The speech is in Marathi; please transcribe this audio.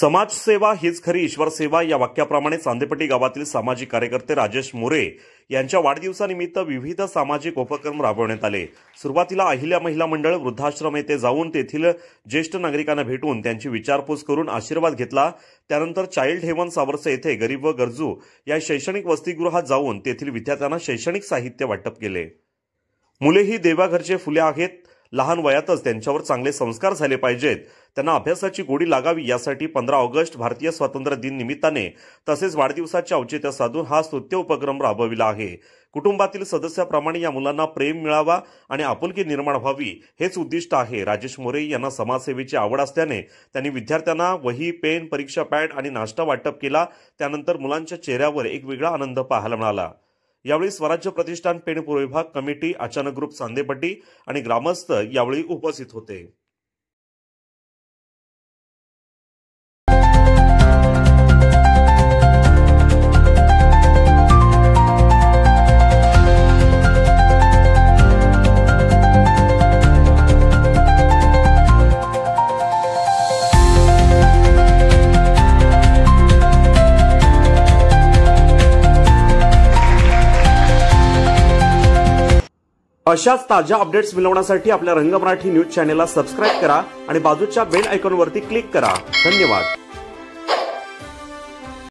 समाजसेवा हीच खरी ईश्वर सेवा या वाक्याप्रमाणे चांदेपट्टी गावातील सामाजिक कार्यकर्ते राजेश मोरे यांच्या वाढदिवसानिमित्त विविध सामाजिक उपक्रम राबवण्यात आले। सुरुवातीला अहिल्या महिला मंडळ वृद्धाश्रम येथे जाऊन तेथील ज्येष्ठ नागरिकांना भेटून त्यांची विचारपूस करून आशीर्वाद घेतला। त्यानंतर चाइल्ड हेवन सावरसे येथे गरीब व गरजू या शैक्षणिक वसतिगृहात जाऊन तेथील विद्यार्थ्यांना शैक्षणिक साहित्य वाटप केले। मुले ही देवाघरचे फुले आहेत, लहान वयातच त्यांच्यावर चांगले संस्कार झाले पाहिजेत, त्यांना अभ्यासाची गोडी लागावी यासाठी 15 ऑगस्ट भारतीय स्वातंत्र्य दिन निमित्ताने तसेच वाढदिवसाचे औचित्य साधून हा स्तुत्य उपक्रम राबविला आहे। कुटुंबातील सदस्याप्रमाणे या मुलांना प्रेम मिळावा आणि आपुलकी निर्माण व्हावी हेच उद्दिष्ट आहे। राजेश मोरे यांना समाजसेवेची आवड असल्याने त्यांनी विद्यार्थ्यांना वही, पेन, परीक्षा पॅड आणि नाश्ता वाटप केला। त्यानंतर मुलांच्या चेहऱ्यावर एक वेगळा आनंद पाहायला मिळाला। यावेळी स्वराज्य प्रतिष्ठान पेण पूर्व विभाग कमिटी, अचानक ग्रुप चांदेपट्टी आणि ग्रामस्थ यावेळी उपस्थित होते। अशाच ताज्या अपडेट्स मिळवण्यासाठी आपल्या रंग मराठी न्यूज चॅनेलला सबस्क्राइब करा आणि बाजूच्या बेल आयकॉनवरती क्लिक करा। धन्यवाद।